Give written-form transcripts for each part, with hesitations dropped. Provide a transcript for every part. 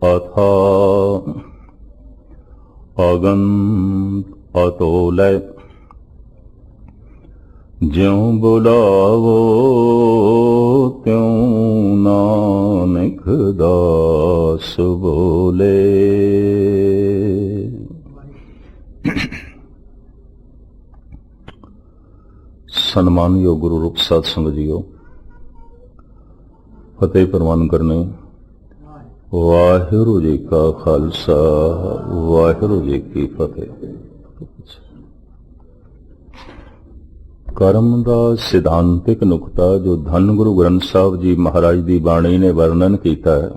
अथा अगंत अतोलै ज्यों बुलावो त्यों नानक दास बोले। सन्मानयोग गुरु रूप साध संगत जीओ, फतेह प्रवान करने। वाहिगुरू जी का खालसा, वाहिगुरू जी की फतेह। कर्म का सिद्धांतिक नुकता जो धन गुरु ग्रंथ साहब जी महाराज की बाणी ने वर्णन किया है,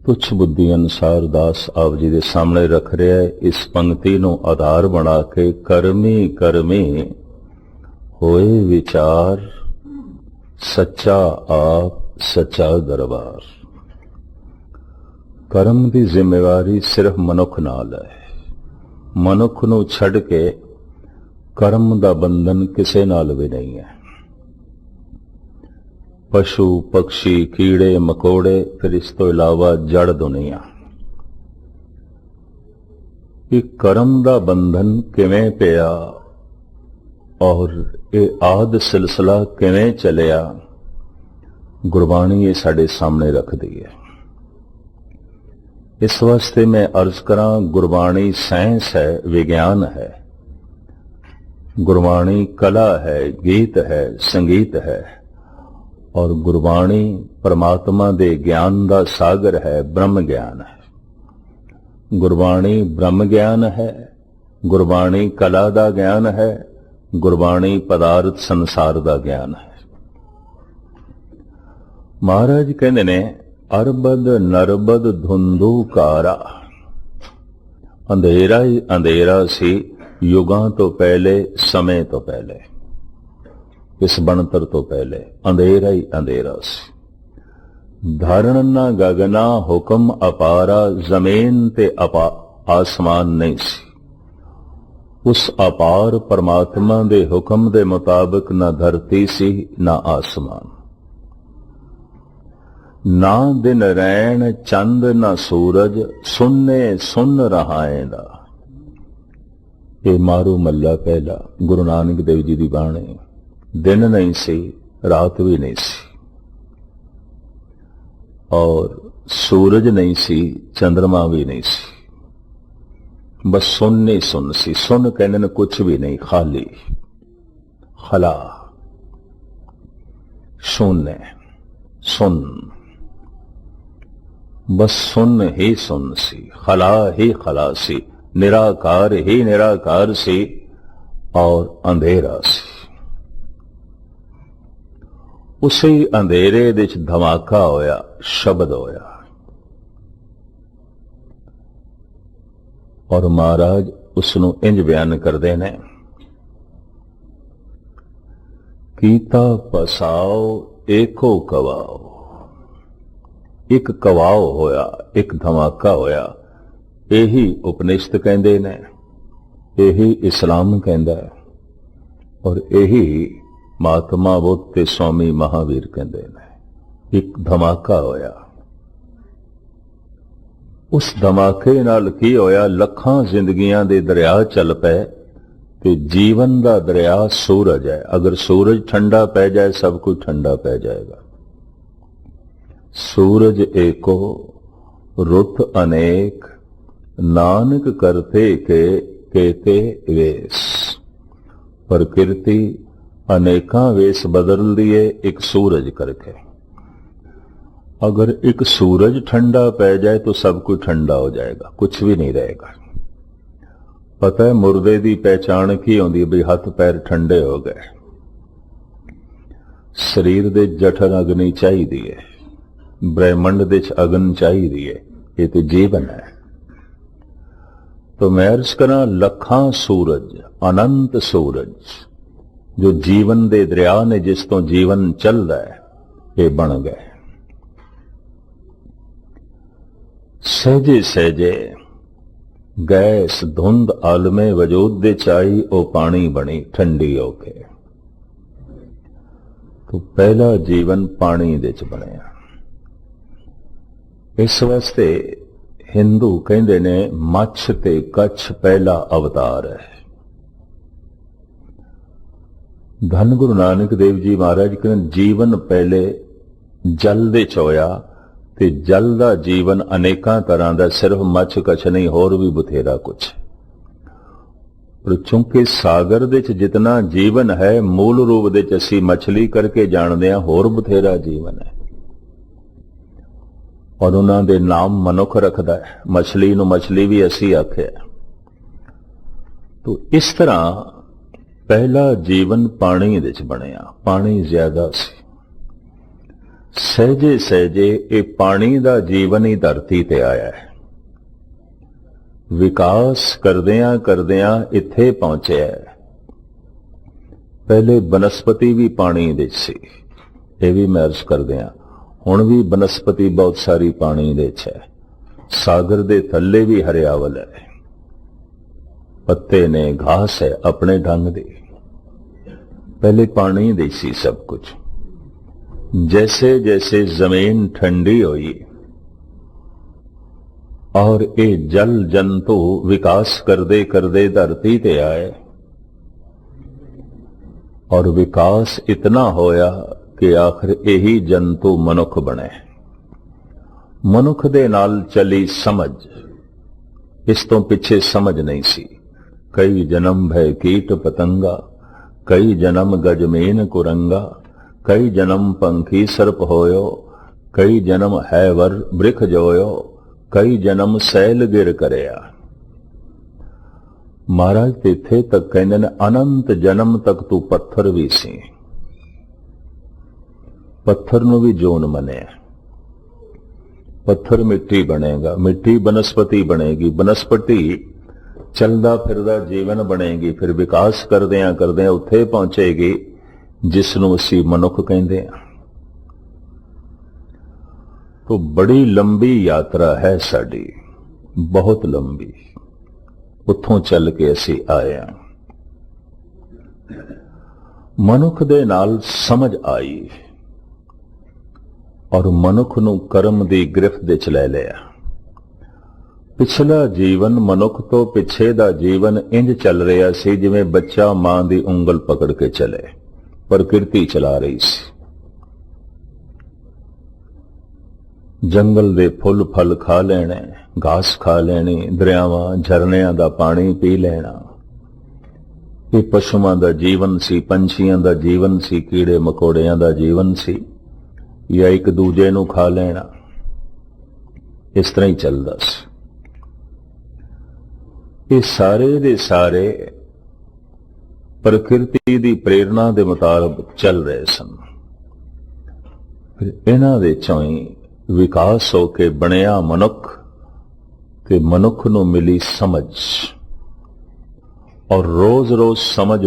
तुच्छ बुद्धि अनुसार दास आप जी के सामने रख रहा है। इस पंक्ति को आधार बना के कर्मी कर्मी होए विचार, सच्चा आप सच्चा दरबार। कर्म की जिम्मेवारी सिर्फ मनुख नाल है। मनुख नूं छड़ के कर्म का बंधन किसे नाल भी नहीं है। पशु पक्षी कीड़े मकोड़े, फिर इस तो इलावा जड़ दुनिया, कि कर्म का बंधन किवें पिया और ये आद सिलसिला किवें चलिया, गुरबाणी ये साडे सामने रख दी है। इस वास्ते मैं अर्ज करा, गुरबाणी साइंस है, विज्ञान है। गुरबाणी कला है, गीत है, संगीत है। और गुरबाणी परमात्मा दे ज्ञान का सागर है, ब्रह्म ज्ञान है। गुरबाणी ब्रह्म ज्ञान है, गुरबाणी कला का ज्ञान है, गुरबाणी पदार्थ संसार का ज्ञान है। महाराज कहते ने, अरबद नरबद धुंधुकारा, अंधेरा ही अंधेरा सी युगां तो पहले, समय तो पहले, इस बनतर तो पहले अंधेरा ही अंधेरा सी। धारण न गगना हुक्म अपारा, जमीन ते आसमान नहीं सी। उस अपार परमात्मा दे हुक्म दे मुताबिक ना धरती सी ना आसमान, ना दिन रैन चंद ना सूरज, सुन्ने सुन रहाएंदा। ये मारू मल्ला पहला गुरु नानक देव जी की बाणी। दिन नहीं सी, रात भी नहीं सी, और सूरज नहीं सी, चंद्रमा भी नहीं सी। बस सुन ही सुन सी। सुन कहने ने कुछ भी नहीं, खाली, खला, शून्य, सुन, बस सुन ही सुन सी, खला ही खला सी, निराकार ही निराकार सी, और अंधेरा सी। उसे अंधेरे दे विच धमाका होया, शब्द होया। और महाराज उसनू इंज बयान करते हैं, कीता पसाओ एको कवाओ। एक कवाओ होया, एक धमाका होया। यही उपनिषद कहते ने, यही इस्लाम कहता है, और यही महात्मा बुद्ध ते स्वामी महावीर कहते हैं। एक धमाका होया। उस धमाके नाल की होया, लखां जिंदगियां दे दरिया चल पे, ते जीवन का दरिया सूरज है। अगर सूरज ठंडा पै जाए, सब कुछ ठंडा पै जाएगा। सूरज एको रुत अनेक, नानक करते के केते वेश। प्रकृति अनेका वेश बदल दिए एक सूरज करके। अगर एक सूरज ठंडा पै जाए तो सब कुछ ठंडा हो जाएगा, कुछ भी नहीं रहेगा। पता है मुर्दे की पहचान की होंदी, भी हाथ पैर ठंडे हो गए। शरीर दे जठर अग्नि चाहिदी है, ब्रह्मंड दे अग्न चाहिदी है, ये तो जीवन है। तो मैं अर्ज करा, लखां सूरज, अनंत सूरज, जो जीवन दे दरिया ने जिस तो जीवन चल रहा है, ये बन गए। सहजे सहजे गैस धुंध आलमे वजूद दे चाई, ओ पानी बनी ठंडी होके। तो पहला जीवन पानी दे च बनिया। इस वास्ते हिंदू कहते ने मच्छ ते कच्छ पहला अवतार है। धन गुरु नानक देव जी महाराज कहते जीवन पहले जल दे च होया ते जल दा जीवन अनेकां तरह दा, सिर्फ मच्छ कच्छ नहीं होर भी बथेरा कुछ। पर चूंकि सागर दे च जितना जीवन है मूल रूप दे च असीं मछली करके जानते हैं, होर बथेरा जीवन है। और उन्हां दे नाम मनुख रखदा है, मछली नूं मछली भी असीं आखिया। तो इस तरह पहला जीवन पानी दे च बनिया। पानी ज्यादा सी, सहजे सहजे ये पानी दा जीवन ही धरती ते आया है। विकास करदियां करदियां इत्थे पहुंचे है। पहले बनस्पति भी पानी दे सी, ये भी मैं अर्ज करदियां। हुण भी बनस्पति बहुत सारी पानी दे च है। सागर दे थल्ले भी हरियावल है, पत्ते ने, घास है अपने ढंग दे। पहले पानी दे सी सब कुछ। जैसे जैसे जमीन ठंडी हुई और ये जल जंतु विकास करदे करदे धरती ते आए, और विकास इतना होया कि आखिर यही जंतु मनुख बने। मनुख दे नाल चली समझ, इस तो पिछे समझ नहीं सी। कई जन्म भय कीट पतंगा, कई जन्म गजमीन कुरंगा, कई जन्म पंखी सर्प होयो, कई जन्म हैवर वृख जोयो, कई जन्म सैल गिर करया। महाराज तिथे तक कहते ने अनंत जन्म तक तू पत्थर भी सी। पत्थर नूं भी जोन मने। पत्थर मिट्टी बनेगा, मिट्टी बनस्पति बनेगी, बनस्पति चलदा फिरदा जीवन बनेगी, फिर विकास करदियां करदियां उत्थे पहुंचेगी जिसनूं असीं मनुख कहंदे हैं। तो बड़ी लंबी यात्रा है साडी, बहुत लंबी। उत्थों चल के असीं आए हैं। मनुख दे नाल समझ आई और मनुख नूं कर्म दी गिरफ्त दे च लै लिया। पिछला जीवन मनुख तो पिछे दा जीवन इंज चल रहा सी जिवें बच्चा मां दी उंगल पकड़ के चले, प्रकृति चला रही सी। जंगल दे फुल फल खा लेने, घास खा लेनी, दरियावां झरनियां दा पानी पी लेना। ये पशुआं दा जीवन सी, पंछियां दा जीवन सी, कीड़े मकोड़ियां दा जीवन सी, या एक दूजे नूं खा लेना। इस तरह ही चलदा सी। ये सारे दे सारे प्रकृति दी प्रेरणा दे मुताबिक चल रहे सन। फिर इन्हां दे चों ही विकास होके बनिया मनुख, ते मनुख नूं मिली समझ, और रोज रोज समझ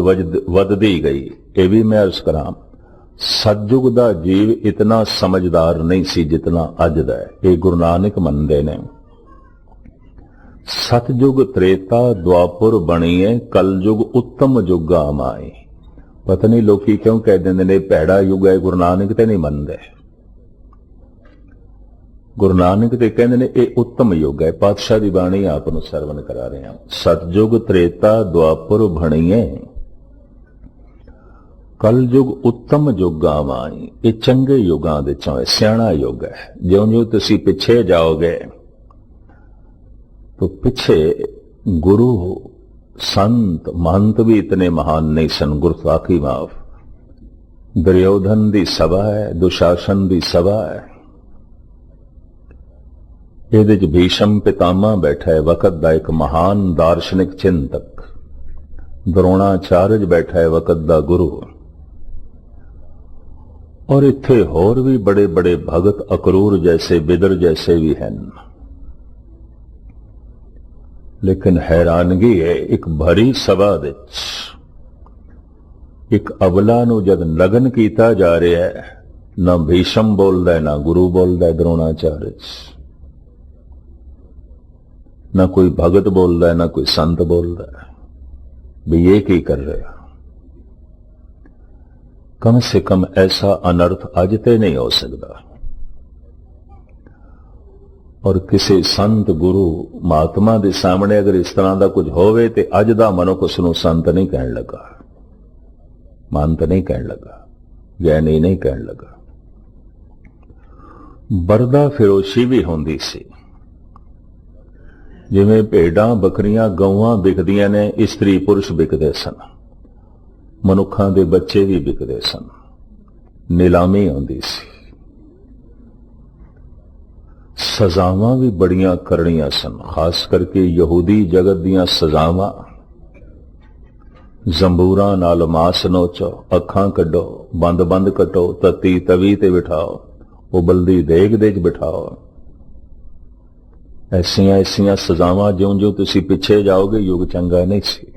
वधदी गई। ये भी मैं अर्ज करां, सतयुग दा जीव इतना समझदार नहीं सी जितना अज दा है। ये गुरु नानक मनदे ने। सतयुग त्रेता द्वापुर बणीए, कलयुग उत्तम युग आमाई। पता नहीं लोकी क्यों कह देंदे ने भैड़ा युग है, गुरु नानक ते नहीं मनदे। गुरु नानक ते कहंदे ने ये उत्तम युग है। पातशाह दी बाणी आप नूं सरवण करा रहे हैं। सतयुग त्रेता द्वापुर बणीए, कलयुग उत्तम युग आमाई। ये चंगे युगां दे चों सियाणा युग है। ज्यों-ज्यों तुसीं पिछे जाओगे तो पिछे गुरु संत महंत भी इतने महान नहीं सन। गुरसाखी माफ, दुर्योधन दी सभा है, दुशासन दी सभा है। ਇਹਦੇ ਚ भीषम पितामह बैठा है, वक़्त दा एक महान दार्शनिक चिंतक। द्रोणाचार्य बैठा है, वक़्त दा गुरु। और इत्थे होर भी बड़े बड़े भगत अकरूर जैसे, बिदर जैसे भी हैं। लेकिन हैरानगी है, एक भरी सभा विच एक अबला नूं जद लगन कीता जा रहा है, ना भीषम बोलदा है, ना गुरु बोलदा है, द्रोणाचार्य, ना कोई भगत बोलदा है, ना कोई संत बोलदा है। भी ये की कर रहे हो? कम से कम ऐसा अनर्थ अज ते नहीं हो सकता। और किसी संत गुरु महात्मा के सामने अगर इस तरह का कुछ होवे ते अज दा मनुख उसनूं संत नहीं कहन लगा, महंत नहीं कहन लगा, ज्ञानी नहीं कहन लगा। बरदा फिरोशी भी होंदी सी, जिवें भेडां बकरियां गौवां बिकदियां ने, स्त्री पुरुष बिकदे सन, मनुखां दे बच्चे भी बिकदे सन, नीलामी होंदी सी। सजावां भी बड़ियां करनियां सन, खास करके यहूदी जगत दियां सजावां। जंबूरां नाल मास नोचो, अखां कड्डो, बंद बंद कटो, तत्ती तवी ते बिठाओ, उबलदी देग दे च बिठाओ। ऐसियां ऐसियां सजावां ज्यों ज्यों तुसीं पिछे जाओगे युग चंगा नहीं सी।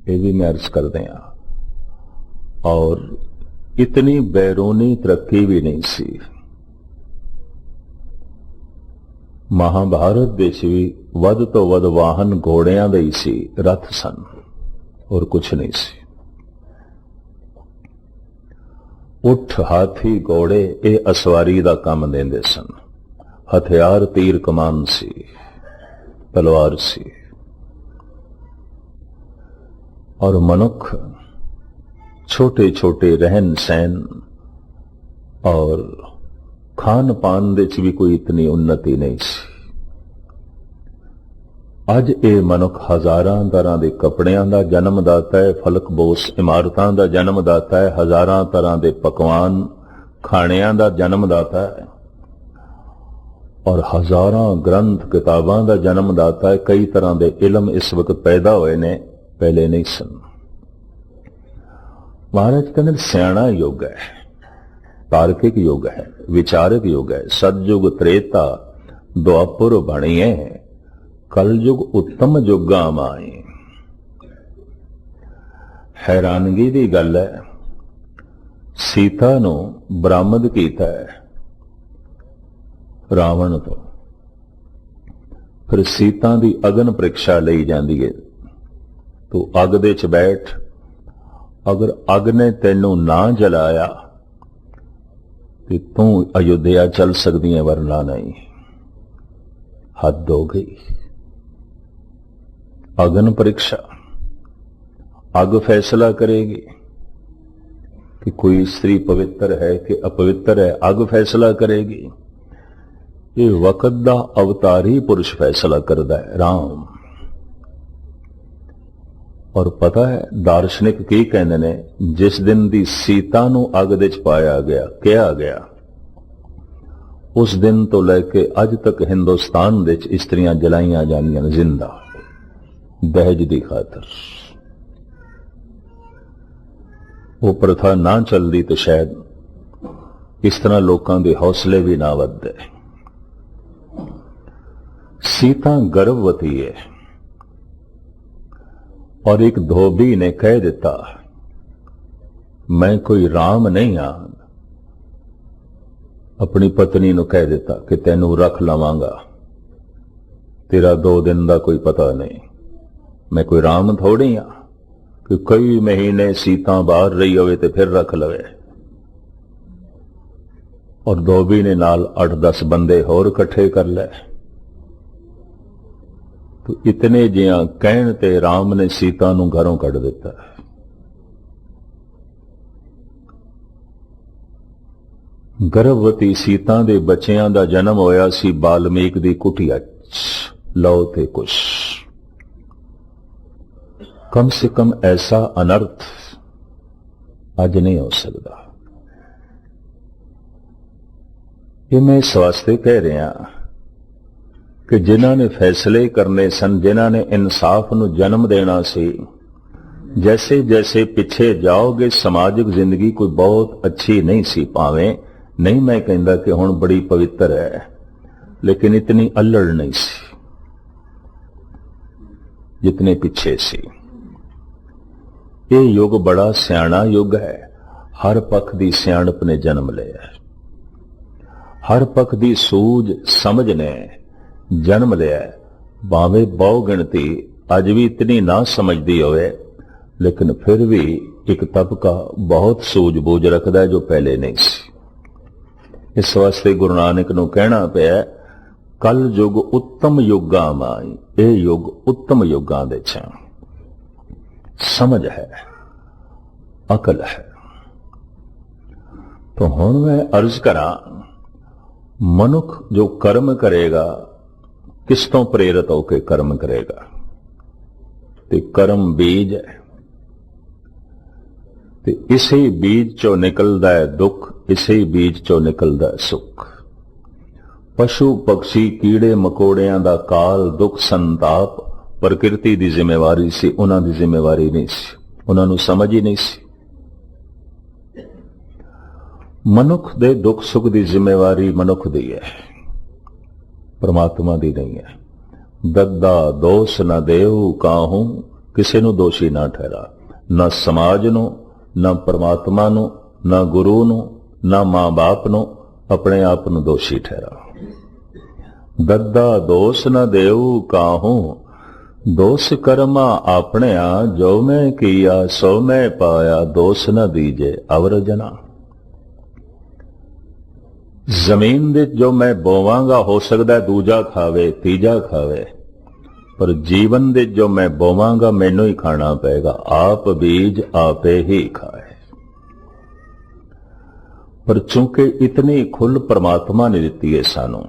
ये भी मैं अर्ज कर दें। और इतनी बैरूनी तरक्की भी नहीं सी। महाभारत देश भी वध तो वध वाहन घोड़ियां दे ही सी, रथ सन, और कुछ नहीं सी। उठ हाथी घोड़े ये असवारी दा काम देंदे सन। हथियार तीर कमान सी, तलवार सी। और मनुख छोटे छोटे रहन सहन और खान पान दे च भी कोई इतनी उन्नति नहीं सी। अज ये मनुख हजारां तरह के कपड़ियां का जन्मदाता है, फलक बोस इमारतां का जन्मदाता है, हजारां तरह के पकवान खाणियां का जन्मदाता है, और हजारां ग्रंथ किताबां का जन्मदाता है। कई तरह के इलम इस वक्त पैदा हुए ने, पहले नहीं सन। महाराज कहते सियाणा युग है, तार्किक युग है, विचारक युग है। सतयुग त्रेता द्वापुर बणिए, कलयुग उत्तम युगा माए। हैरानगी की गल है, सीता नू बरामद कीता है रावण तो, फिर सीता की अगन परीक्षा लई जाती है। तू अग दे च बैठ, अगर अग ने तेनू ना जलाया तो तू अयोध्या चल सकती है, वरना नहीं। हद हो गई। अगन परीक्षा, अग फैसला करेगी कि कोई स्त्री पवित्र है कि अपवित्र है, अग फैसला करेगी। ये वक्त दा अवतारी पुरुष फैसला करता है, राम। और पता है दार्शनिक की कहते ने, जिस दिन दी सीता नू अग दे च पाया गया, कहा गया, उस दिन तो लैके अज तक हिंदुस्तान दे च स्त्रियां जलाइयां जानियां जिंदा, दहेज की खातर। वो प्रथा ना चलती तो शायद इस तरह लोगों के हौसले भी ना वधदे। सीता गर्भवती है, और एक धोबी ने कह दिता, मैं कोई राम नहीं हाँ। अपनी पत्नी नू कह दिता कि तेनू रख लवांगा, तेरा 2 दिन का कोई पता नहीं, मैं कोई राम थोड़ी हाँ कि कई महीने सीता बाहर रही होवे ते फिर रख लवे। और धोबी ने नाल 8-10 बंदे होर इकट्ठे कर ले। तो इतने जिया कहण ते राम ने सीता नू घरों कढ़ दिता। गर्भवती सीता दे बच्चियां दा जन्म होया सी बाल्मीक दी कुटिया लो ते कुछ। कम से कम ऐसा अनर्थ अज नहीं हो सकता। ये मैं इस वास्ते कह रहा कि जिन्हां ने फैसले करने सन, जिन्हां ने इंसाफ नू जन्म देना सी, जैसे जैसे पिछे जाओगे समाजिक जिंदगी कोई बहुत अच्छी नहीं सी। भावें नहीं मैं कहंदा कि हुण बड़ी पवित्र है, लेकिन इतनी अल्लड़ नहीं सी जितने पीछे सी। ये युग बड़ा सियाणा युग है। हर पक्ष की सियाणप ने जन्म लिया, हर पक्ष की सूझ समझ ने जन्म लिया। भावें बहु गिणती अज भी इतनी ना समझदी होवे, लेकिन फिर भी एक तबका बहुत सूझबूझ रखता है जो पहले नहीं सी। इस वास्ते गुरु नानक नूं कहना पिया कल युग उत्तम युगां माई, ये युग उत्तम युगां दे च समझ है, अकल है। तो हुण मैं अर्ज करा, मनुख जो कर्म करेगा किस तो प्रेरित होकर कर्म करेगा? ते कर्म बीज है, ते इसी बीज चो निकलदा है दुख, इसी बीज चो निकलदा है सुख। पशु पक्षी कीड़े मकोड़ियां दा काल दुख संताप प्रकृति दी जिम्मेवारी सी, उन्हां दी जिम्मेवारी नहीं सी, उन्हां नूं समझ ही नहीं सी। मनुख दे दुख सुख दी जिम्मेवारी मनुख दी है, परमात्मा दी नहीं है। दद्दा दोष न देव काहू, किसी नूं दोषी ना ठहरा, न समाज नूं, न परमात्मा नूं, न गुरु नूं, न मां बाप नूं, अपने आप नूं दोषी ठहरा। दद्दा दोष न देव काहू, दोष कर्मा आपणिया, जो मैं किया सो मैं पाया, दोष न दीजे अवर जना। जमीन दे जो मैं बोवांगा हो सकदा दूजा खावे तीजा खावे, पर जीवन दे जो मैं बोवांगा मैनू ही खाना पेगा। आप बीज आपे ही खाए। पर चूंकि इतनी खुल परमात्मा ने दिती है सानू,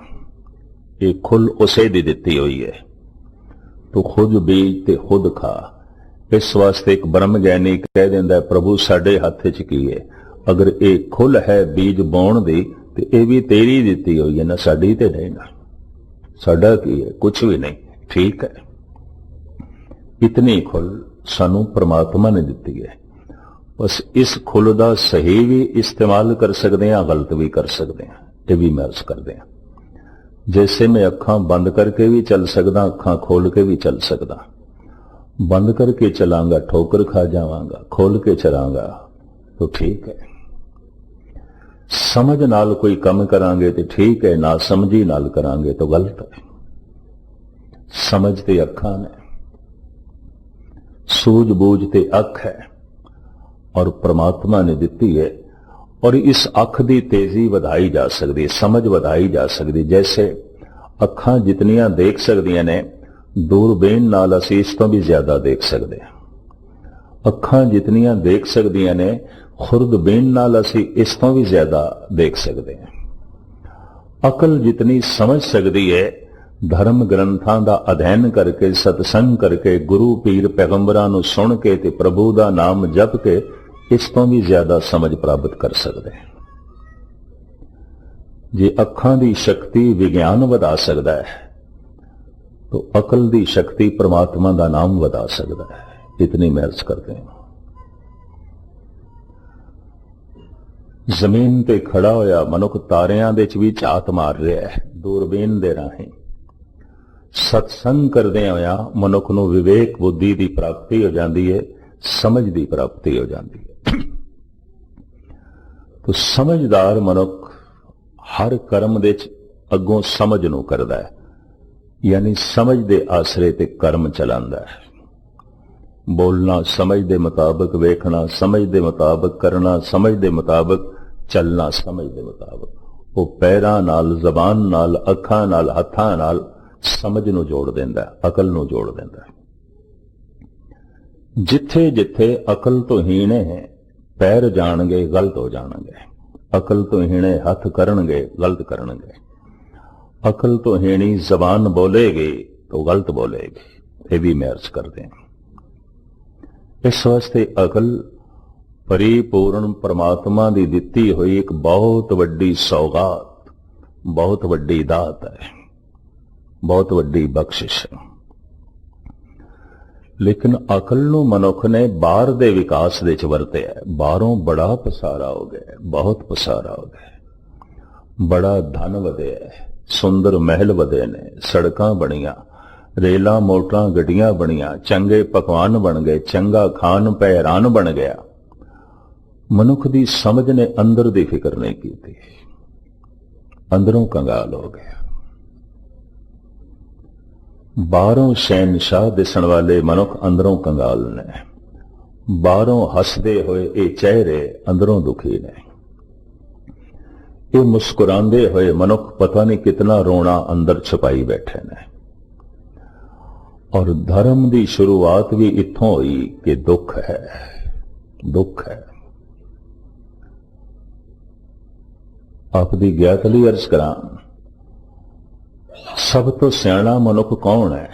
ये खुल उसे दी दिती हुई है, तो खुद बीज ते खुद खा। इस वास्ते एक ब्रह्म ज्ञानी कह दिंदा है प्रभु साडे हथ च की है, अगर ये खुल है बीज बोण दी ते ये भी तेरी दिती हुई है ना, साडी ते नहीं ना। साडा की है? कुछ भी नहीं। ठीक है, इतनी खुल सानू परमात्मा ने दिती है। बस इस खुल दा सही भी इस्तेमाल कर सकते हैं, गलत भी कर सकते हैं, ये भी महसूस करते हैं। जैसे मैं अखां बंद करके भी चल सकदा, अखां खोल के भी चल सकदा। बंद करके चलांगा ठोकर खा जावांगा, खोल के चलांगा तो ठीक है। समझ नाल कोई काम करांगे तो ठीक है, ना समझी नाल करांगे तो गलत है। समझ ते अखां ने, सूझबूझ ते अख है, और परमात्मा ने दिती है। और इस अख की तेजी वधाई जा सकती है, समझ वधाई जा सकती। जैसे अखां जितनियां देख सकदियां ने, दूरबीन नाल असीं इस तो भी ज्यादा देख सकते हैं। अखां जितनियां देख सकदियां ने, खुर्दबीन नाल असीं इस तो भी ज्यादा देख सकते हैं। अकल जितनी समझ सकती है, धर्म ग्रंथां दा अध्ययन करके, सत्संग करके, गुरु पीर पैगंबरां नूं सुन के ते प्रभु दा नाम जप के, इस तो भी ज्यादा समझ प्राप्त कर सकते हैं। जे अखां दी शक्ति विज्ञान वधा सकता है, तो अकल दी शक्ति परमात्मा दा नाम वधा सकता है। इतनी महर्ज करते हैं। जमीन ते खड़ा होया मनुख तारियां दे च भी झात मार रहा है दूरबीन दे राहीं। सत्संग करदे होया मनुख नूं विवेक बुद्धि की प्राप्ति हो जाती है, समझ की प्राप्ति हो जाती है। तो समझदार मनुख हर कर्म दे च अगों समझ नूं करदा है, यानी समझ दे आसरे ते कर्म चलांदा है। बोलना समझ दे मुताबिक, वेखना समझ दे मुताबिक, करना समझ दे मुताबिक, चलना समझ दे मुताबिक। वो पैरां नाल, जबान नाल, अखां नाल, हत्थां नाल समझ नूं जोड़ देंदा है, अकल नूं जोड़ देंदा है। जिथे जिथे अकल तो हीणे पैर जाणगे गलत हो जाणगे, अकल तो हीणे हथ करनगे गलत करनगे, अकल तो हीणी जबान बोलेगी तो गलत बोलेगी। ये भी महर्ज करते हैं। इस वास्ते अकल परिपूर्ण परमात्मा की दिती हुई एक बहुत वड्डी सौगात, बहुत वड्डी दात है, बहुत वड्डी बख्शिश है। लेकिन अकल नूं मनुख ने बाहर दे विकास दे च वरतिया है। बाहरों बड़ा पसारा हो गया, बहुत पसारा हो गया, बड़ा धन वधिया है, सुंदर महल वधे ने, सड़कां बणियां, रेलां मोटरां गड्डियां बणियां, चंगे पकवान बन गए, चंगा खान पहरान बन गया। मनुख दी समझ ने अंदर दी फिक्र नहीं की थी, अंदरों कंगाल हो गया। बाहरों शहनशाह दिसण वाले मनुख अंदरों कंगाल ने। बाहरों हसदे होए ये चेहरे अंदरों दुखी ने। ये मुस्कुरांदे होए मनुख पता नहीं कितना रोना अंदर छुपाई बैठे ने। और धर्म की शुरुआत भी इत्थों हुई कि दुख है, दुख है। आप दी ज्ञात लई अर्ज करा, सब तो सियाणा मनुख कौन है,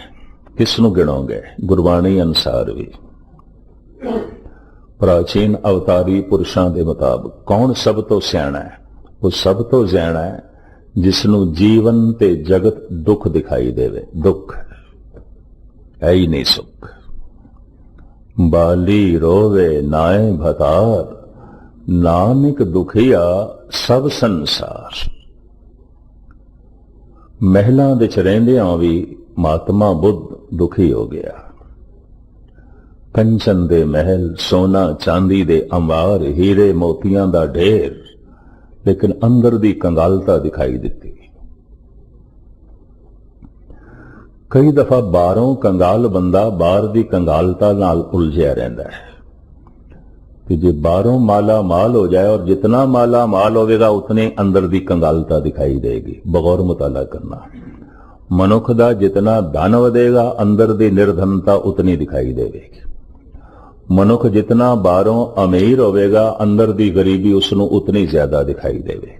किसनू गिणोगे? गुरबाणी अनुसार भी प्राचीन अवतारी पुरुषों के मुताबिक कौन सब तो सियाणा है? वो सब तो सियाणा है जिसनू जीवन ते जगत दुख दिखाई देवे। दुख है ही नहीं सुख। बाली रोवे नाए भतार, नानक दुखिया सब संसार। महलों विच रहिंदियां भी महात्मा बुद्ध दुखी हो गया। कंचन दे महल, सोना चांदी दे अंबार, हीरे मोतियां दा ढेर, लेकिन अंदर दी कंगालता दिखाई दिती। कई दफा बाहरों कंगाल बंदा बाहर दी कंगालता नाल उलझिया रहंदा है कि जे बाहरों माला माल हो जाए और जितना माला माल होगा उतने अंदर दी कंगालता दिखाई देगी। बगौर मुताला करना, मनुख दा जितना धन वधेगा अंदर दी निर्धनता उतनी दिखाई देगी। मनुख जितना बाहरों अमीर होगा अंदर दी गरीबी उसनू उतनी ज्यादा दिखाई देगी।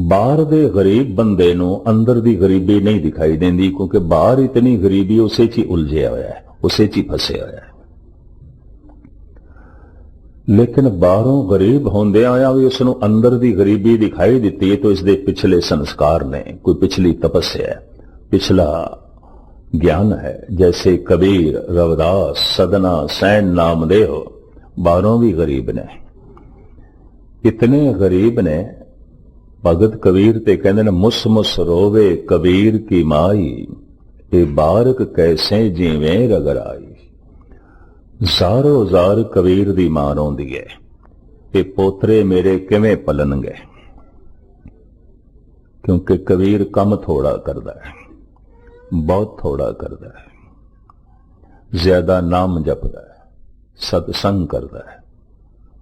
बाहर दे गरीब बंदे नू अंदर दी गरीबी नहीं दिखाई देंदी, क्योंकि बाहर इतनी गरीबी उसे च उलझिया होया है, उसे च फसे होया है। लेकिन बाहरों गरीब होंदे आया भी उसनू अंदर दी गरीबी दिखाई दिती है, तो इसदे पिछले संस्कार ने, कोई पिछली तपस्या है, पिछला ज्ञान है। जैसे कबीर, रविदास, सदना, सैन, नामदेव बाहरों भी गरीब ने। इतने गरीब ने भगत कबीर ते कहंदे ने, मुस मुस रोवे कबीर की माई, ए बारक कैसे जीवें रगराई। ਜ਼ਾਰੋ ਜ਼ਾਰ कबीर दी मां रोंदी है, ये पोतरे मेरे किवें पलनगे। क्योंकि कबीर कम थोड़ा करदा है, बहुत थोड़ा करदा है, ज्यादा नाम जपदा है, सत्संग करदा है,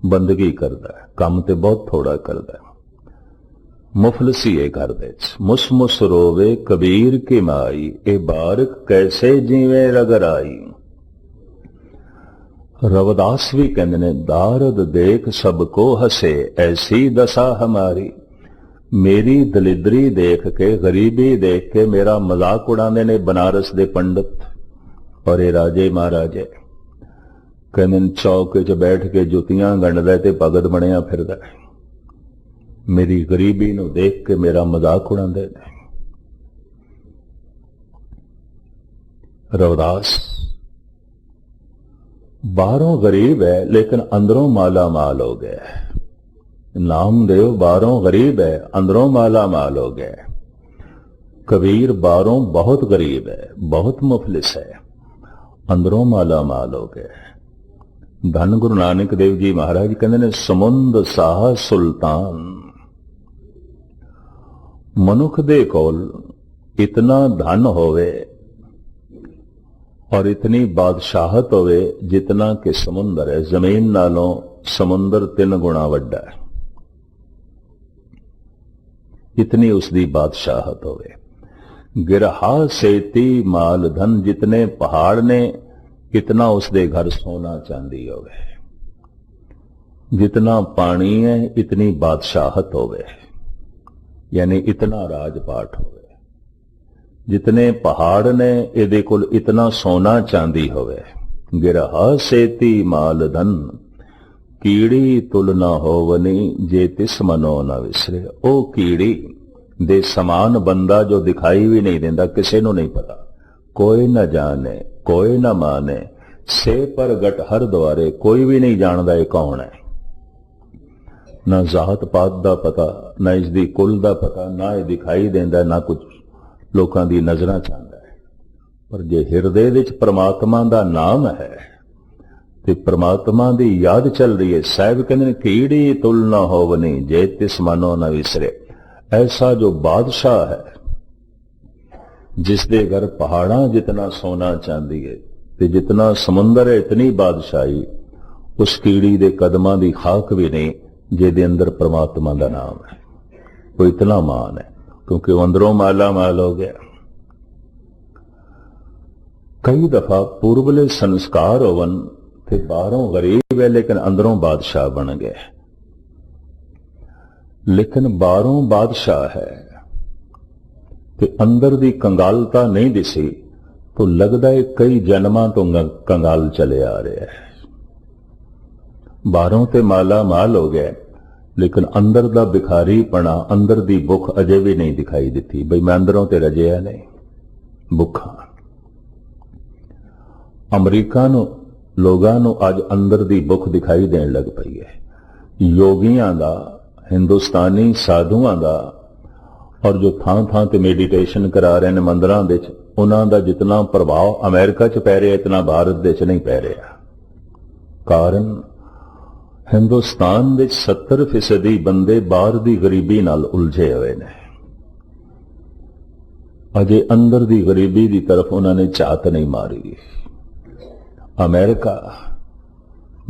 बंदगी करदा है, काम ते बहुत थोड़ा करदा है। मुफलसी है घर दे मुस मुस रोवे कबीर की माई, ए बारक कैसे जीवे रगराई। रविदास भी कहते ने, दारद देख सबको हसे ऐसी दशा हमारी। मेरी दलिद्री देख के, गरीबी देख के मेरा मजाक उड़ाने ने बनारस दे पंडित और ये राजे महाराजे। कहते चौक च बैठ के जुतियां गंढदा ते भगत बनिया फिरदा। मेरी गरीबी नू देख के मेरा मजाक उड़ांदे ने। रविदास बाहरों गरीब है लेकिन अंदरों माला माल हो गया है। नामदेव बाहरों गरीब है, अंदरों माला माल हो गया है। कबीर बाहरों बहुत गरीब है, बहुत मुफलिस है, अंदरों माला माल हो गया है। धन गुरु नानक देव जी महाराज कहते ने, समुंद साह सुल्तान। मनुख दे कोल इतना धन होवे और इतनी बादशाहत होवे जितना कि समुंदर है। जमीन नालों समुंदर 3 गुणा वड्डा है, इतनी उसकी बादशाहत होवे। गिरहा सेती माल धन, जितने पहाड़ ने इतना उसके घर सोना चांदी होवे। जितना पानी है इतनी बादशाहत होवे, यानी इतना राजपाट होवे। जितने पहाड़ ने इहदे कोल इतना सोना चांदी होवे। गिरहा सेती माल धन, कीड़ी तुल ना होवनी जे तिस मनो ना विसरे। ओ कीड़ी दे समान बंदा जो दिखाई भी नहीं देंदा, किसे नू नहीं पता, कोई न जाने कोई न माने, से पर गट हर द्वारे, कोई भी नहीं जानदा ये कौन है। ना जात पात दा पता, ना इसदी कुल दा पता, ना ये दिखाई देंदा, ना कुछ लोकां दी नजरां चांदा है। पर जे हिरदे विच परमात्मा दा नाम है ते परमात्मा दी याद चल रही है। साहिब कहंदे ने, कीड़ी तुल ना होवनी जे तिस मनो न विसरे। ऐसा जो बादशाह है जिसदे घर पहाड़ां जितना सोना चांदी है ते जितना समुंदर है इतनी बादशाही, उस कीड़ी दे कदमां दी खाक भी नहीं जिहदे अंदर परमात्मा दा नाम है। वो इतना मान है क्योंकि वो अंदरों माला माल हो गया। कई दफा पूर्वले संस्कार होवन ते बाहरों गरीब है लेकिन अंदरों बादशाह बन गए। लेकिन बाहरों बादशाह है ते अंदर दी कंगालता नहीं दिसी तो लगदा है कई जन्मां तो कंगाल चले आ रहे हैं। बाहरों ते माला माल हो गए लेकिन अंदर दा भिखारीपना, अंदर दी भुख अजे भी नहीं दिखाई दिती। बई मैं अंदरों ते रजिया नहीं, भुखा। अमरीका नूं लोगां नूं अज अंदर दी भुख दिखाई देण लग पई है। योगियां दा, हिंदुस्तानी साधुआं दा, और जो थां थां ते मेडिटेशन करा रहे हैं मंदिरां दे विच, उन्हां दा जितना प्रभाव अमेरिका च पै रहा इतना भारत दे विच नहीं पै रहा। कारण हिंदुस्तान दे 70% बंदे बाहर दी गरीबी नाल उलझे हुए ने। अजे अंदर दी गरीबी दी तरफ उन्होंने झात नहीं मारी। अमेरिका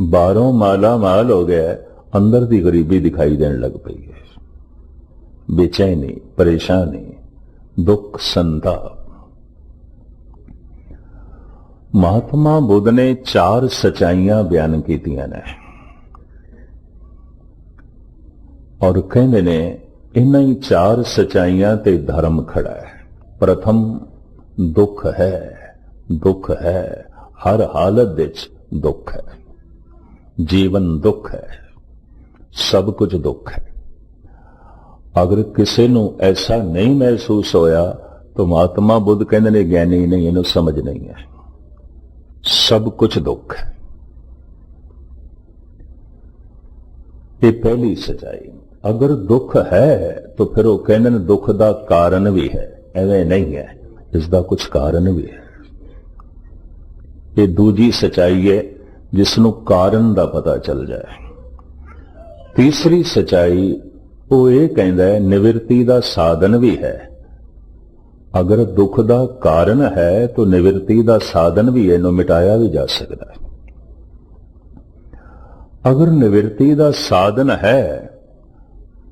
बाहरों माला माल हो गया, अंदर दी गरीबी दिखाई देने लग पई है। बेचैनी, परेशानी, दुख, संताप। महात्मा बुद्ध ने 4 सच्चाइयां बयान कीतियां ने और कहंदे ने इन्हां ही 4 सच्चाइयां ते धर्म खड़ा है। प्रथम दुख है, दुख है, हर हालत विच दुख है। जीवन दुख है, सब कुछ दुख है। अगर किसी नूं ऐसा नहीं महसूस होया तो महात्मा बुद्ध कहंदे ने ज्ञानी नहीं, इहनूं समझ नहीं है। सब कुछ दुख है। ये पहली सच्चाई। अगर दुख है तो फिर वो कहंदे ने दुख दा कारण भी है, एवें नहीं है, इसका कुछ कारण भी है। ये दूजी सच्चाई है जिसनों कारण दा पता चल जाए। तीसरी सच्चाई वो ये कहंदा है निवृत्ति दा साधन भी है। अगर दुख दा कारण है तो निवृत्ति दा साधन भी है, इन्हों मिटाया भी जा सकता है। अगर निवृत्ति दा साधन है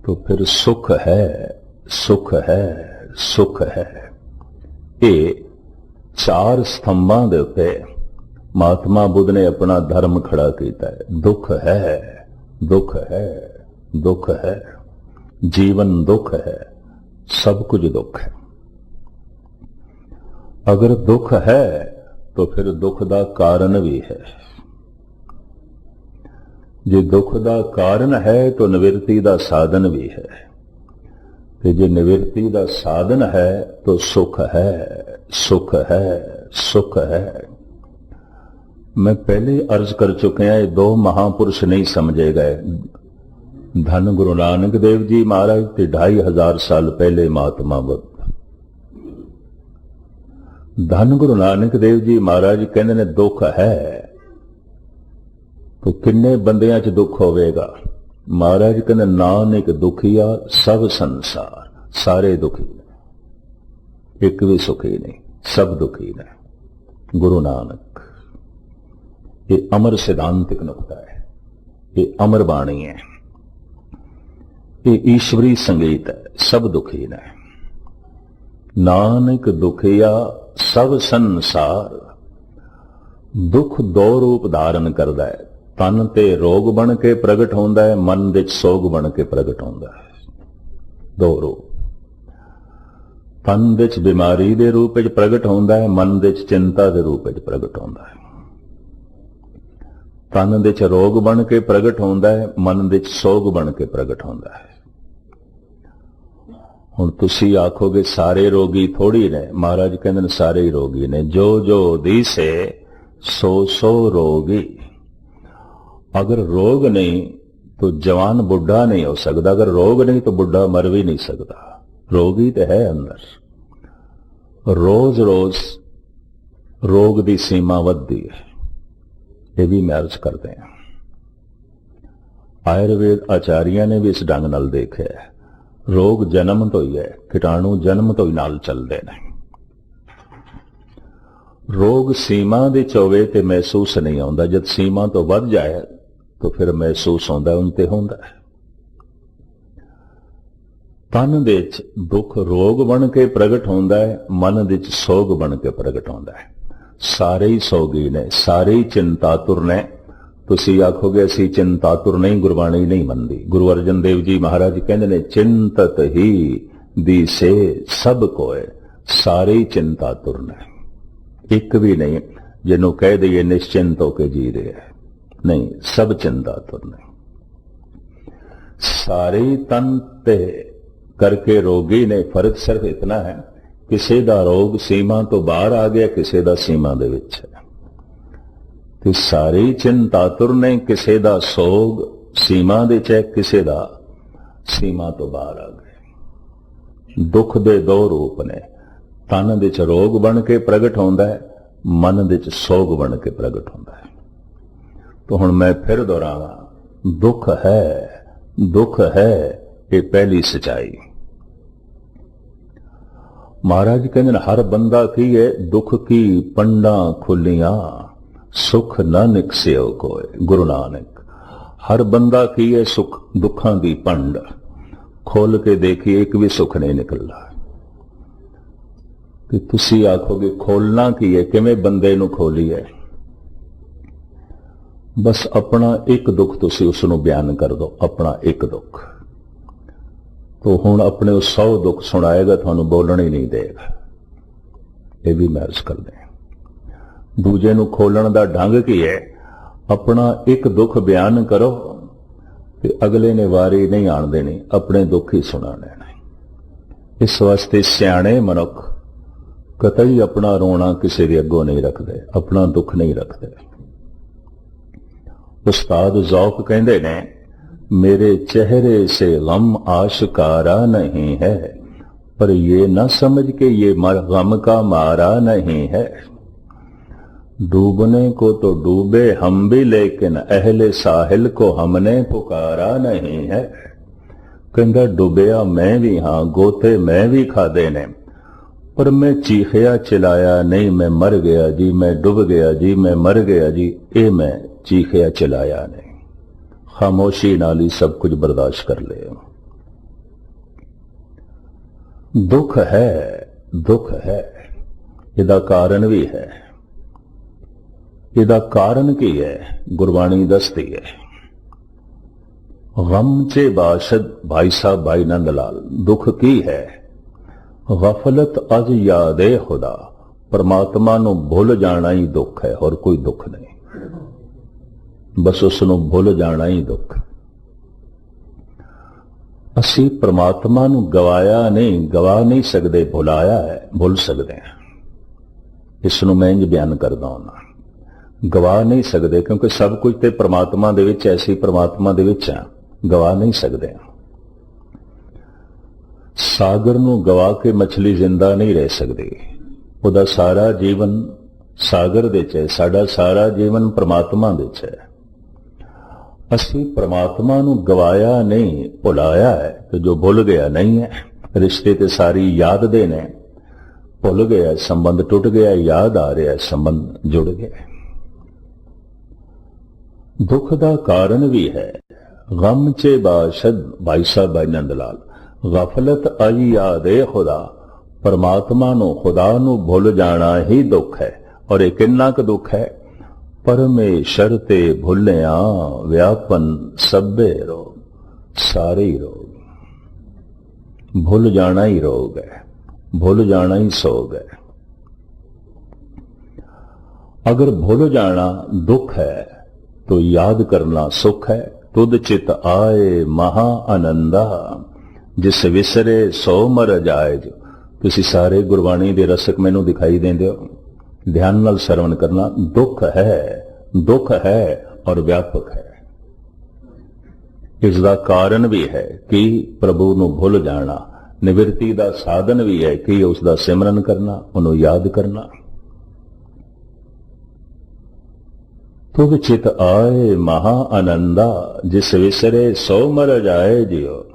तो फिर सुख है, सुख है, सुख है। ये 4 स्तंभां दे उत्ते महात्मा बुद्ध ने अपना धर्म खड़ा किया है। दुख है, दुख है, दुख है, जीवन दुख है, सब कुछ दुख है। अगर दुख है तो फिर दुख दा कारण भी है। जे दुख दा कारण है तो निवृत्ति दा साधन भी है, ते जे निवृत्ति दा साधन है तो सुख है, सुख है, सुख है। मैं पहले अर्ज कर चुके हैं, 2 महापुरुष नहीं समझे गए। धन गुरु नानक देव जी महाराज ते 2500 साल पहले महात्मा बुद्ध। धन गुरु नानक देव जी महाराज कहने ने दुख है तो किन्ने बंदियां च दुख होवेगा। महाराज कहने नानक दुखिया सब संसार, सारे दुखी ने, एक भी सुखी नहीं, सब दुखी ने। गुरु नानक, ये अमर सिद्धांतिक नुक्ता है, ये अमर बाणी है, ये ईश्वरी संगीत है। सब दुखी ने। नानक दुखिया सब संसार। दुख 2 रूप धारण करता है। तन ते रोग बन के प्रगट होंदा है, मन विच सोग बन के प्रगट होंदा है। 2 रूप। तन विच बीमारी दे रूप विच प्रगट होंदा है, मन विच चिंता दे रूप विच प्रगट होंदा है। तन विच रोग बन के प्रगट होंदा है, मन विच सोग बन के प्रगट होंदा है। हुण तुसी आखोगे सारे रोगी थोड़ी ने। महाराज कहंदे ने सारे ही रोगी ने। जो जो दिसे सो सो रोगी। अगर रोग नहीं तो जवान बुढ़ा नहीं हो सकता, अगर रोग नहीं तो बुढ़ा मर भी नहीं सकता। रोगी तो है अंदर। रोज रोज रोग की सीमा वधदी है, ये भी मैं अर्ज करते हैं। आयुर्वेद आचार्य ने भी इस ढंग नाल देखा है। रोग जन्म तो ही है, कीटाणु जन्म तो ही नाल चलते हैं। रोग सीमा दे होवे ते महसूस नहीं आउंदा, जब सीमा तो वध जाए तो फिर महसूस आउंदा, उन ते हुंदा है। तन दे च दुख रोग बन के प्रगट होंदा है, मन दे च सोग बन के प्रगट होंदा है। सारे ही सोगी ने, सारे ही चिंतातुर ने। तुसी आखोगे असी चिंतातुर नहीं, गुरबाणी नहीं मनदी। गुरु अर्जन देव जी महाराज कहंदे ने चिंतत ही दिसे सब कोय, सारे ही चिंतातुर ने, एक भी नहीं जिन्हों कह दईए निश्चिंत होके जी रहे है, नहीं, सब चिंतातुर ने। सारे ही तन ते करके रोगी ने। फर्क सिर्फ इतना है, किसी दा रोग सीमा तो बाहर आ गया, किसी दा सीमा दे विच है। ते सारे ही चिंतातुर ने, किसी दा सोग सीमा दे च है, किसी दा सीमा तो बाहर आ गए। दुख दे दो रूप ने, तन दे च रोग बन के प्रगट होंदा है, मन दे च सोग बन के प्रगट होंदा है। तो हुण मैं फिर दोहरावां, दुख है ये पहली सच्चाई। महाराज कहंदे हर बंदा की है दुख की पंडा खुलियां, सुख न निकसियो कोय। गुरु नानक, हर बंदा की है सुख दुखां दी पंड, खोल के देखिए एक भी सुख नहीं निकलदा। कि तुसी आखोगे खोलना की है, किवें बंदे नूं खोलीए? बस अपना एक दुख तुसी उसनूं बयान कर दो, अपना एक दुख। तो हुण अपने 100 दुख सुनाएगा, थानू बोलण ही नहीं देगा। ये भी महर्ज कर दें। दूजे नूं खोलण दा ढंग की है, अपना एक दुख बयान करो ते अगले ने वारी नहीं आण देनी, अपने दुख ही सुनाने ने। इस वास्ते सियाणे मनुख कतई अपना रोना किसी दे अगों नहीं रखते, अपना दुख नहीं रखते। उस्ताद ज़ौक़ कहंदे ने मेरे चेहरे से गम आशकारा नहीं है, पर ये न समझ के ये गम का मारा नहीं है। डूबने को तो डूबे हम भी, लेकिन अहले साहिल को हमने पुकारा नहीं है। कहंदा डुबया मैं भी हां, गोते मैं भी खादे ने, पर मैं चीखिया चिलाया नहीं। मैं मर गया जी, मैं डूब गया जी, मैं मर गया जी, ये मैं चीखिया चिलाया नहीं। खामोशी नाल ही सब कुछ बर्दाश्त कर ले। दुख है, इहदा कारण भी है। इहदा कारण की है? गुरबाणी दसदी है। गम चे बाशद, भाई साहब भाई नंद लाल, दुख की है? गफलत अज यादे खुदा, परमात्मा नूं भुल जाना ही दुख है, और कोई दुख नहीं। बस उसनूं भुल जाना ही दुख। असी परमात्मा नूं गवाया नहीं, गवा नहीं सकते, भुलाया है, भुल सकते हैं। इसनूं मैं इंज बयान करदा हुंदा, गवा नहीं सकते, क्योंकि सब कुछ ते परमात्मा दे विच है, असीं परमात्मा दे विच हां, गवा नहीं सकते। सागर नूं गवा के मछली जिंदा नहीं रह सकती, उहदा सारा जीवन सागर दे च है, साडा सारा जीवन परमात्मा दे च है। असी परमात्मा नूं गवाया नहीं, भुलाया है। तो जो भुल गया नहीं है, रिश्ते ते सारी याद दे ने, भुल गया संबंध टूट गया, याद आ रहा है संबंध जुड़ गया। दुख दा कारण भी है। गम चे बाशद, भाई साहब भाई नंद लाल, गफलत आई यादे खुदा, परमात्मा नूं खुदा नूं भुल जाना ही दुख है। और एक किन्ना क दुख है? परमेश्वर ते भुलिया व्यापन सभे रोग, सारे ही रोग। भुल जाना ही रोग है, भुल जाना ही सोग है। अगर भुल जाना दुख है तो याद करना सुख है। तुद चित आए महा आनंदा, जिस विसरे सो मर जाए। जो तुसी सारे गुरबाणी दे रसक मैनू दिखाई देंदे हो, ध्यान नाल सरवण करना। दुख है और व्यापक है। इसका कारण भी है कि प्रभु नूं भुल जाना, निवृत्ति का साधन भी है कि उसका सिमरन करना, उन्हों याद करना। तुद चित आए महा आनंदा, जिस विसरे सो मर जाए जियो।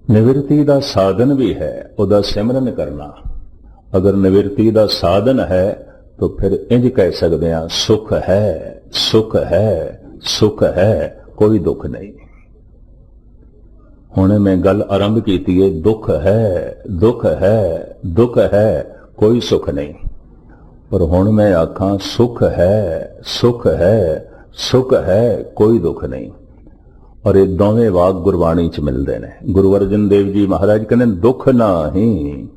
निवृत्ति का साधन भी है उदा सिमरन करना, अगर निवृत्ति का साधन है तो फिर इंज कह सकते हैं सुख है, सुख है, सुख है, कोई दुख नहीं। हुणे मैं गल आरंभ की है, दुख है, दुख है, दुख है, कोई सुख नहीं। पर हुण मैं आखां सुख है, सुख है, सुख है, कोई दुख नहीं। और ये दोवें वाक गुरबाणी च मिलते हैं। गुरु अर्जन देव जी महाराज कहते दुख नाही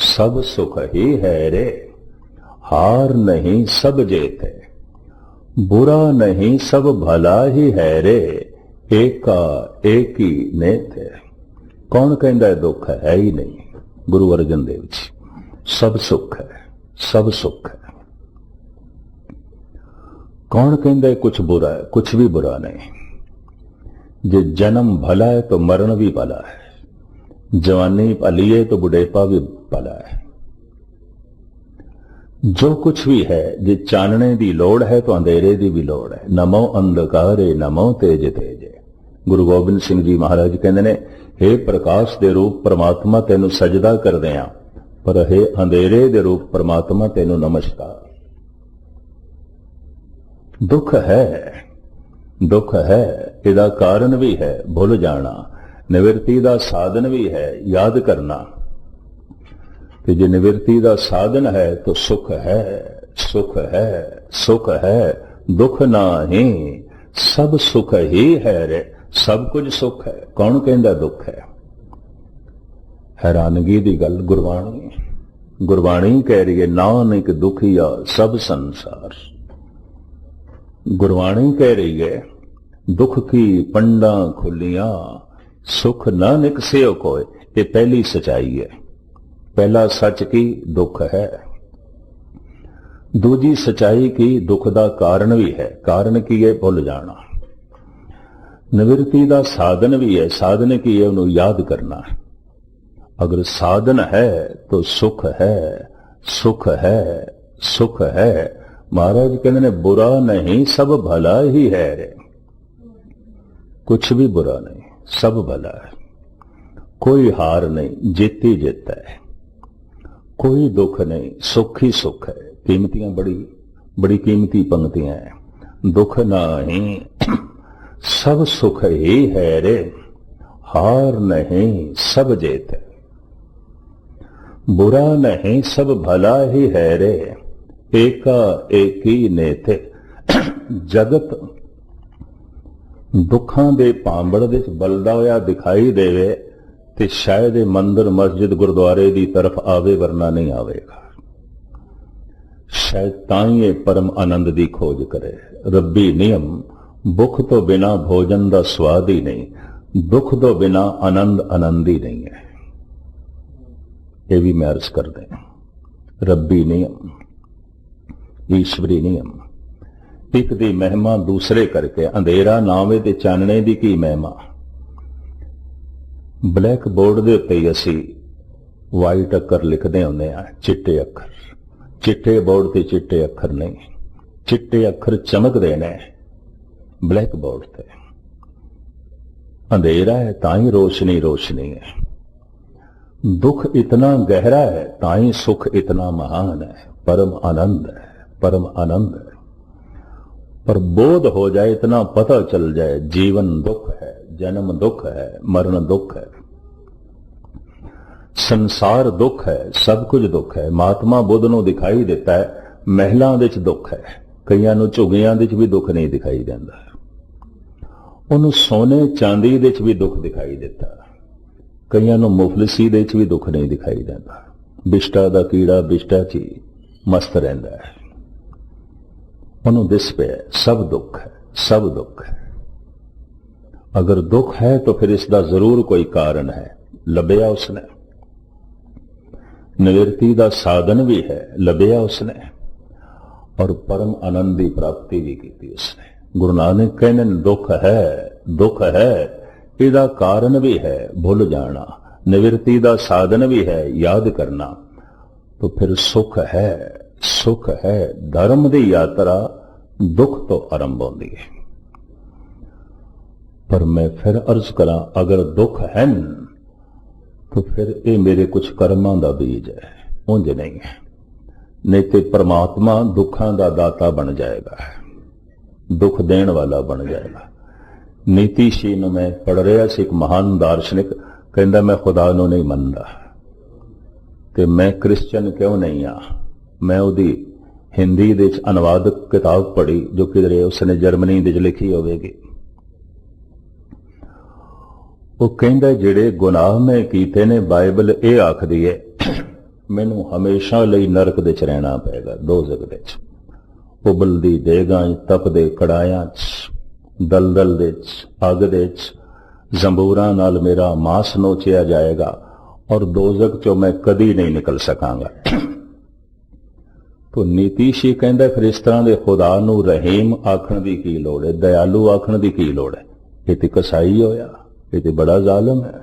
सब सुख ही है रे, हार नहीं सब जेत है, बुरा नहीं सब भला ही है रे, एका एक ही नेत है। कौन कहता है दुख है ही नहीं? गुरु अर्जन देव जी। सब सुख है, सब सुख है। कौन कहता है कुछ बुरा है? कुछ भी बुरा नहीं। जे जन्म भला है तो मरण भी भला है, जवानी भली है तो बुढ़ेपा भी भला है। जो कुछ भी है, जे चानने की लोड़ है तो अंधेरे की भी लोड़ है। नमो अंधकारे नमो तेज तेजे। गुरु गोबिंद सिंह जी महाराज कहते ने, हे प्रकाश दे रूप परमात्मा तेनू सजदा करदे आ, पर हे अंधेरे दे रूप परमात्मा तेनू नमस्कार। दुख है, दुख है, इहदा कारण भी है भुल जाना, निवृत्ति का साधन भी है याद करना। कि जे निवृत्ति का साधन है तो सुख है, सुख है, सुख है, दुख नाही सब सुख ही है रे, सब कुछ सुख है। कौन कहता दुख है? हैरानगी की गल गुरबाणी, गुरबाणी कह रही है नानक दुखिया सब संसार। गुरबाणी कह रही है दुख की पंडा खुलियां सुख नानक से कोय। ये पहली सच्चाई है। पहला सच की दुख है, दूजी सच्चाई की दुख का कारण भी है। कारण की है? भुल जाना। निवृत्ति का साधन भी है, साधन की है उन्हें याद करना। अगर साधन है तो सुख है, सुख है, सुख है। महाराज कहते ने बुरा नहीं सब भला ही है रे, कुछ भी बुरा नहीं, सब भला है। कोई हार नहीं, जीती जीत है। कोई दुख नहीं, सुख ही सुख है। कीमतियां बड़ी बड़ी कीमती पंक्तियां हैं। दुख नहीं सब सुख ही है रे, हार नहीं सब जीत है, बुरा नहीं सब भला ही है रे, एका एक ही नेत। जगत दुखां दे भांबड़ दे बलदा होया दिखाई देवे ते शायद मंदिर मस्जिद गुरुद्वारे की तरफ आवे, वरना नहीं आवेगा। शायद ताई परम आनंद की खोज करे। रब्बी नियम भुख तो बिना भोजन का स्वाद ही नहीं, दुख तो बिना आनंद आनंद ही नहीं है। ये भी मैं अर्ज कर दें, रब्बी नियम, ईश्वरी नियम। एक दी महिमा दूसरे करके, अंधेरा नावे ते चानने दी की महिमा। ब्लैक बोर्ड दे उत्ते ही असी वाइट अखर लिखते होंगे हैं, चिट्टे अखर। चिट्टे बोर्ड ते चिट्टे अखर नहीं, चिट्टे अखर चमकते ने ब्लैक बोर्ड ते। अंधेरा है ताई रोशनी रोशनी है। दुख इतना गहरा है ताई सुख इतना महान है। परम आनंद है, परम आनंद है। पर बोध हो जाए, इतना पता चल जाए जीवन दुख है, जन्म दुख है, मरण दुख है, संसार दुख है, सब कुछ दुख है। महात्मा बुद्ध नूं दिखाई देता है महलां विच दुख है, कईयां नूं झुग्गियां विच भी दुख नहीं दिखाई देता। उन्होंने सोने चांदी विच भी दुख दिखाई देता, कईयां नूं मुफलिसी विच भी दुख नहीं दिखाई देता। बिष्टा दा कीड़ा बिष्टा च ही मस्त रहिंदा है, उन्होंने दिस पे सब दुख है, सब दुख है। अगर दुख है तो फिर इसका जरूर कोई कारण है, लभ्या उसने। निवृत्ति का साधन भी है, लभ्या उसने, और परम आनंद की प्राप्ति भी की उसने। गुरु नानक कहने दुख है, दुख है, इसका कारण भी है भूल जाना, निवृत्ति का साधन भी है याद करना। तो फिर सुख है, सुख है। धर्म की यात्रा दुख तो आरंभ होती है। पर मैं फिर अर्ज करा, अगर दुख है तो फिर ये मेरे कुछ कर्मां दा बीज है। ਉਂਝ नहीं है। नहीं तो परमात्मा दुखों का दाता बन जाएगा, दुख देने वाला बन जाएगा। नीतिशीन में पढ़ रहा सी, एक महान दार्शनिक कहता मैं खुदा नूं नहीं मनदा ते मैं क्रिश्चियन क्यों नहीं आ। मैं उहदी हिंदी दे अनुवादक किताब पढ़ी जो किधरे उसने जर्मनी दे लिखी होवेगी। वो कहंदा जिहड़े गुनाह मैं कीते ने बाइबल ये आखदी है मैनू हमेशा लई नरक दे च रहना पेगा, दोज़ख दे च, उबलदी देगां तपदे कड़ायां च, दलदल दे च, अग दे च, जंबूरां नाल मेरा मांस नोचिया जाएगा और दोज़ख चो मैं कदी नहीं निकल सकांगा। तो नीतीशी कहंदा फिर इस तरह दे खुदा नूं रहीम आखण दी की लोड़ है, दयालु आखण दी की लोड़ है। ये ते कसाई होया, ये ते बड़ा जालिम है।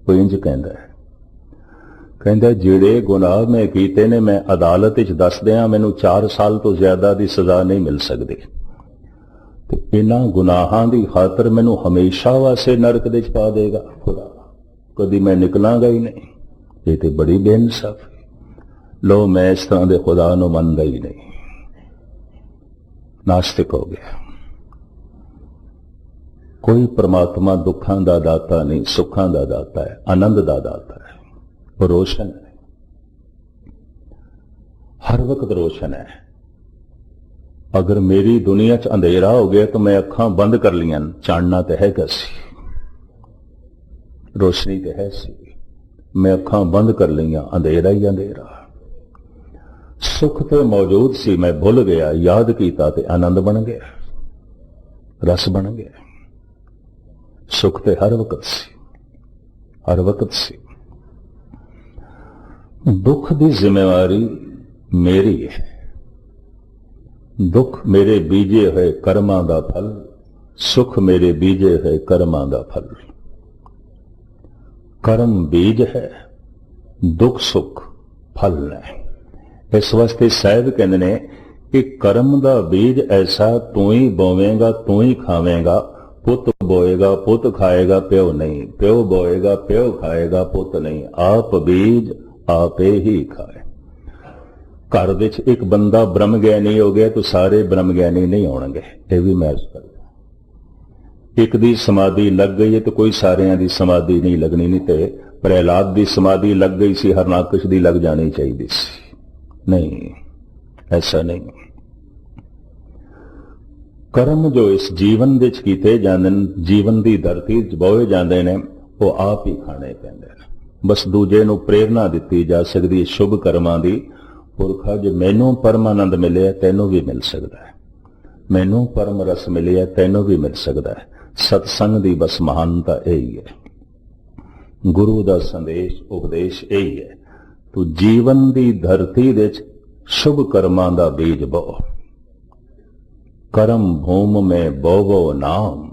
कोई इंज कहंदा है, कहंदा जिहड़े गुनाह मैं कीते ने मैं अदालत विच दस दियां मैनू 4 साल तो ज्यादा दी सजा नहीं मिल सकदी, ते इन्हां गुनाहां दी खातर मैनू हमेशा वास्ते नरक दे च पा देगा खुदा, कदी मैं निकलांगा ही नहीं। ये ते बड़ी बेइंसाफी। लो मैं इस तरह दे खुदा नूं मनदा ही नहीं, नास्तिक हो गया। कोई परमात्मा दुखां दा दाता नहीं, सुखां दा दाता है, आनंद दा दाता है। वो रोशन है, हर वक्त रोशन है। अगर मेरी दुनिया च अंधेरा हो गया तो मैं अखां बंद कर लियां, चानना तो है सी, रोशनी तो है सी, मैं अखां बंद कर लियां, अंधेरा ही अंधेरा। सुख तो मौजूद सी, मैं भुल गया, याद कीता ते आनंद बन गया, रस बन गया। सुख तो हर वक्त सी, हर वक्त सी। दुख की जिम्मेवारी मेरी है। दुख मेरे बीजे हुए कर्मां दा फल, सुख मेरे बीजे हुए कर्मां दा फल। कर्म बीज है, दुख सुख फल है। इस वास्ते साहिब कहते ने कि कर्म दा बीज ऐसा तू ही बोवेगा तू ही खावेगा, पुत बोएगा पुत खाएगा प्यो नहीं, प्यो बोएगा प्यो खाएगा पुत नहीं, आप बीज आपे ही खाए। घर विच एक बंदा ब्रह्म ज्ञानी हो गया तो सारे ब्रह्म ज्ञानी नहीं होणगे, ये भी मैं कर। एक दी समाधि लग गई है तो कोई सारियां दी समाधि नहीं लगनी, नहीं ते प्रहलाद दी समाधि लग गई सी, हरनाकश दी लग जानी चाहिए सी। नहीं, ऐसा नहीं। कर्म जो इस जीवन विच कीते जांदे ने, जीवन दी धरती च बोए जांदे ने, वो आप ही खाने पैंदे ने। बस दूजे नूं प्रेरणा दिती जा सकदी शुभ कर्मां दी, पुरखा जे मैनू परमानंद मिले तैनू भी मिल सकता है, मैनू परम रस मिले तैनू भी मिल सकता है। सत्संग दी बस महानता यही है, गुरु दा संदेश उपदेश यही है। तू जीवन दी धरती दे शुभ कर्मां दा बीज बो, करम भूम में बोवो नाम,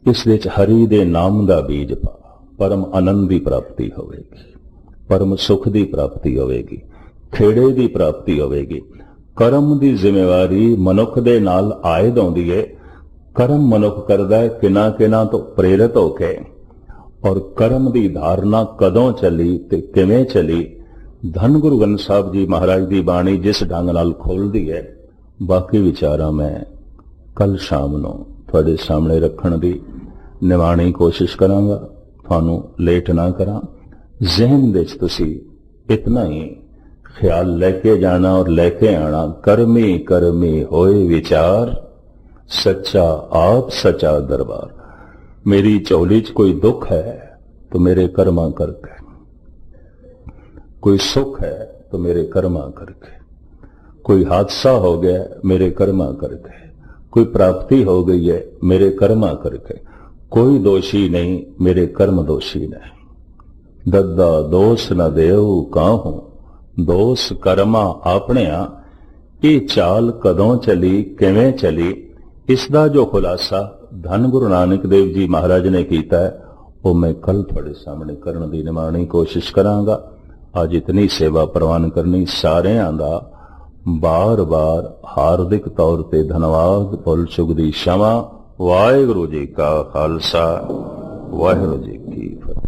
इस विच हरि दे नाम दा बीज पा, परम आनंद की प्राप्ति होवेगी, परम सुख की प्राप्ति होवेगी, खेड़े की प्राप्ति होवेगी। कर्म की जिम्मेवारी मनुख दे नाल आयद आउंदी है। कर्म मनुख करदा है किना किना तो प्रेरित होके, और कर्म की धारणा कदों चली ते किवें चली, धन गुरु ग्रंथ साहब जी महाराज की बाणी जिस ढंग नाल खोलदी है, बाकी विचारा मैं कल शाम नूं तुहाडे सामने रखण दी निवाणी कोशिश करांगा, थानू लेट ना करा। जहन विच तुसी इतना ही ख्याल लेके जाना और लेके आना, कर्मी कर्मी होए विचार, सच्चा आप सच्चा दरबार। मेरी झोली च कोई दुख है तो मेरे कर्मा करके, कोई सुख है तो मेरे कर्मा करके, कोई हादसा हो गया मेरे कर्मा करके, कोई प्राप्ति हो गई है मेरे कर्मा करके। कोई दोषी नहीं, मेरे कर्म दोषी ने। दद्दा दोष न देऊ काहूं, दोष कर्मा आपणिया। ये चाल कदों चली किवें चली, इसका जो खुलासा धन गुरु नानक देव जी महाराज ने किया है, वो मैं कल थोड़े सामने करने की निमाणी कोशिश करांगा। आज इतनी सेवा प्रवान करनी सारियां दा बार बार हार्दिक तौर पर धन्यवाद, भुल चुक दी क्षमा। वाहिगुरु जी का खालसा, वाहिगुरु जी की फतेह।